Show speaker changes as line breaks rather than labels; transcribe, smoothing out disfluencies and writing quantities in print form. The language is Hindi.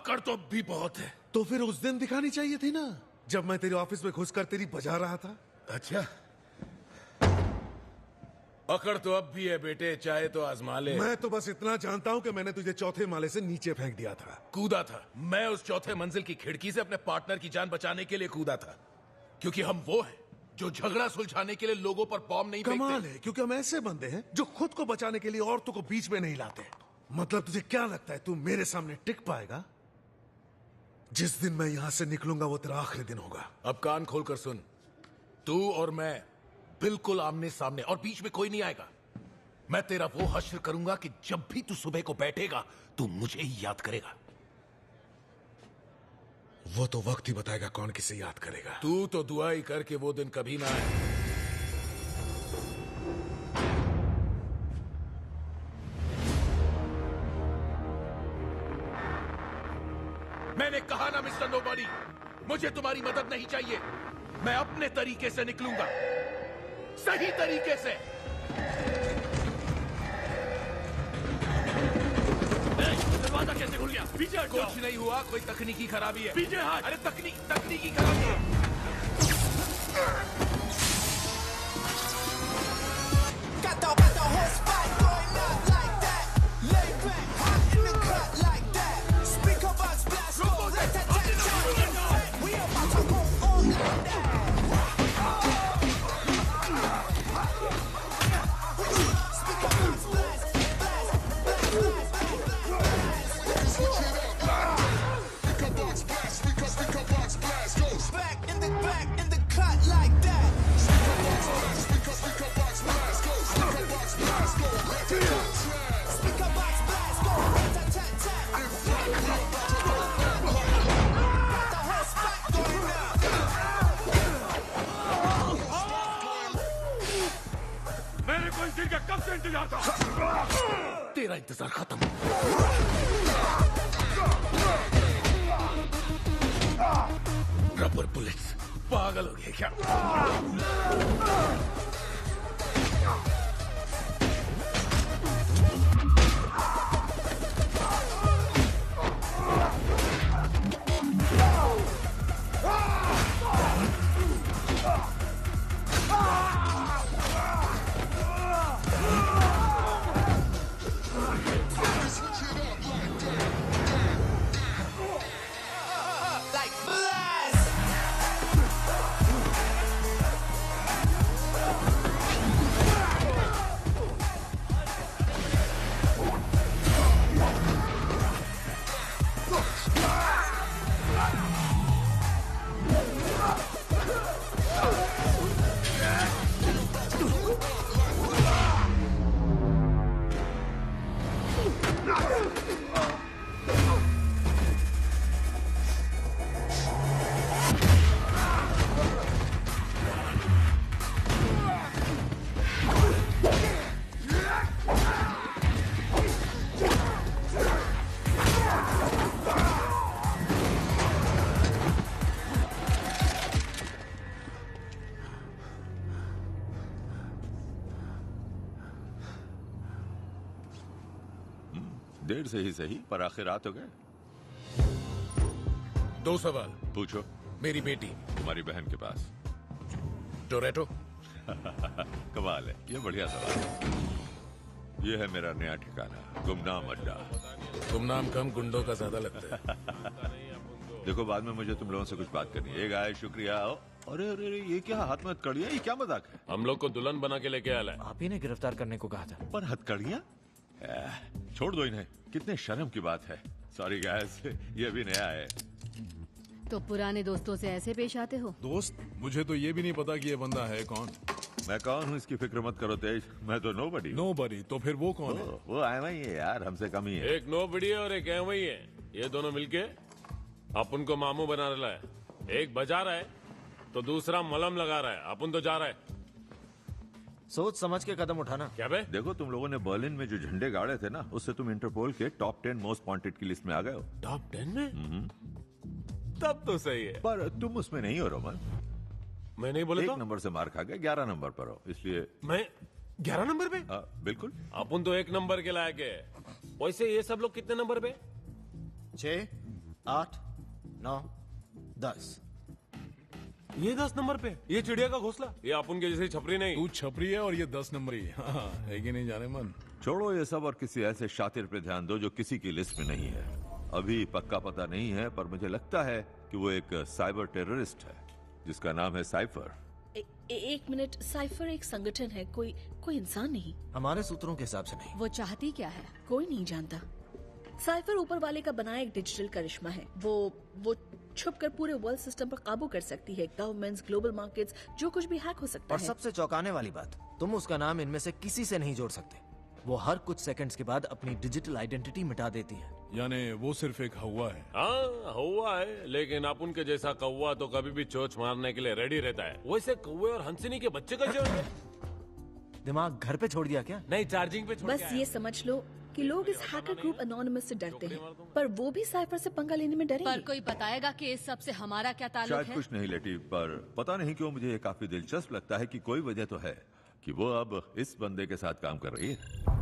अकड़ तो अब भी बहुत है।
तो फिर उस दिन दिखानी चाहिए थी ना, जब मैं तेरे ऑफिस में घुसकर तेरी बजा रहा था।
अच्छा, अकड़ तो अब भी है बेटे, चाहे तो आजमा ले।
मैं तो बस इतना जानता हूं कि मैंने तुझे चौथे माले से नीचे फेंक दिया था।
कूदा था मैं उस चौथे मंजिल की खिड़की से, अपने पार्टनर की जान बचाने के लिए कूदा था, क्योंकि हम वो हैं जो झगड़ा सुलझाने के लिए लोगों पर बॉम्ब नहीं फेंकते।
कमाल है, क्योंकि हम ऐसे बंदे हैं जो खुद को बचाने के लिए औरतों को बीच में नहीं लाते। मतलब तुझे क्या लगता है तू मेरे सामने टिक पाएगा? जिस दिन मैं यहां से निकलूंगा वो तेरा आखिरी दिन होगा।
अब कान खोलकर सुन, तू और मैं बिल्कुल आमने सामने, और बीच में कोई नहीं आएगा। मैं तेरा वो हश्र करूंगा कि जब भी तू सुबह को बैठेगा तू मुझे ही याद करेगा।
वो तो वक्त ही बताएगा कौन किसे याद करेगा।
तू तो दुआ ही कर कि वो दिन कभी ना आए। मैंने कहा ना मिस्टर नोबॉडी, मुझे तुम्हारी मदद नहीं चाहिए। मैं अपने तरीके से निकलूंगा, सही तरीके से।
दरवाजा कैसे खुल गया? पीछे हट जाओ।
कुछ नहीं हुआ, कोई तकनीकी खराबी है।
पीछे हट।
अरे तकनीकी खराबी है।
Got the whole spot going up like that. Lay back, hot in the cut like that. Speaker box blast, go rat-tat-tat-tat. We about to go on like that. Speaker box blast, blast, blast, blast, blast.
Switch it up. Speaker box blast, speaker box blast, goes.
Back in the cut like that.
Speaker box blast, speaker box blast, goes. Speaker box blast, go. Rat-tat-tat-tat.
Speaker box blast, go rat-tat-tat-tat. Got the whole spot going up.
मेरे को इस दिन का कब से इंतजार था?
तेरा इंतजार खत्म। रबर बुलेट्स, पागल हो गए क्या?
Like blast.
देर से ही सही, पर आखिर आ तो गए।
2 सवाल
पूछो।
मेरी बेटी
तुम्हारी बहन के पास।
टोरेटो।
कमाल है, ये बढ़िया सवाल है। ये है मेरा नया ठिकाना, गुमनाम अड्डा।
गुमनाम कम, गुंडों का ज्यादा लगता है।
देखो, बाद में मुझे तुम लोगों से कुछ बात करनी है। एक आए, शुक्रिया। अरे अरे अरे, ये क्या हाथ में हथकड़ियां? ये क्या मजाक है?
हम लोग को दुल्हन बना के लेके आया है।
आप ही ने गिरफ्तार करने को कहा था।
पर हथकड़ियां? छोड़ दो इन्हें, कितने शर्म की बात है। सॉरी गाइस, ये भी नया है।
तो पुराने दोस्तों से ऐसे पेश आते हो?
दोस्त? मुझे तो ये भी नहीं पता कि ये बंदा है कौन।
मैं कौन हूँ इसकी फिक्र मत करो तेज, मैं तो नोबडी।
नोबडी? तो फिर वो कौन है?
वो आया ही है यार, हमसे कम ही है।
एक नोबडी है और एक एवं ही है। ये दोनों मिलके अपन को मामू बना रहा है। एक बजा रहा है तो दूसरा मलम लगा रहा है। अपन तो जा रहा है।
सोच समझ के कदम उठाना।
क्या बे?
देखो, तुम लोगों ने बर्लिन में जो झंडे गाड़े थे ना, उससे तुम इंटरपोल के टॉप 10 मोस्ट वांटेड की लिस्ट में आ गए हो।
टॉप 10 में? तब तो सही है।
पर तुम उसमें नहीं हो रोमन।
मैं नहीं बोले
एक
तो?
नंबर से मार खा गए, 11 नंबर पर हो, इसलिए।
मैं 11 नंबर पे?
बिल्कुल।
अपन तो 1 नंबर के लायक है। वैसे ये सब लोग कितने नंबर पे?
6। 8, 9, 10।
ये 10 नंबर पे, ये चिड़िया का घोंसला, ये अपन के जैसे छपरी नहीं।
तू छपरी है और ये 10 नंबरी हाँ, है कि नहीं जाने मन।
छोड़ो ये सब और किसी ऐसे शातिर पे ध्यान दो जो किसी की लिस्ट में नहीं है। अभी पक्का पता नहीं है, पर मुझे लगता है कि वो एक साइबर टेररिस्ट है जिसका नाम है साइफर।
एक मिनट, साइफर एक संगठन है, कोई इंसान नहीं।
हमारे सूत्रों के हिसाब से नहीं।
वो चाहती क्या है?
कोई नहीं जानता। साइफर ऊपर वाले का बनाया एक डिजिटल करिश्मा है। वो छुप कर पूरे वर्ल्ड सिस्टम पर काबू कर सकती है। गवर्नमेंट्स, ग्लोबल मार्केट्स, जो कुछ भी हैक हो सकता
और
है।
सबसे चौंकाने वाली बात, तुम उसका नाम इनमें से किसी से नहीं जोड़ सकते। वो हर कुछ सेकंड्स के बाद अपनी डिजिटल आइडेंटिटी मिटा देती है।
यानी वो सिर्फ एक हवा है।
हाँ हुआ है, लेकिन अपन के जैसा कौवा तो कभी भी चोच मारने के लिए रेडी रहता है। वैसे कौवे और हंसनी के बच्चे कैसे होंगे?
दिमाग घर पे छोड़ दिया क्या?
नहीं, चार्जिंग पे छोड़
बस
के आया।
ये समझ लो कि लोग इस हैकर ग्रुप एनोनिमस से डरते हैं, पर वो भी साइफर से पंगा लेने में
पर
डरेंगे।
कोई बताएगा कि इस सब से हमारा क्या ताल्लुक
शायद
है?
कुछ नहीं लेटी, पर पता नहीं क्यों मुझे ये काफी दिलचस्प लगता है कि कोई वजह तो है कि वो अब इस बंदे के साथ काम कर रही है।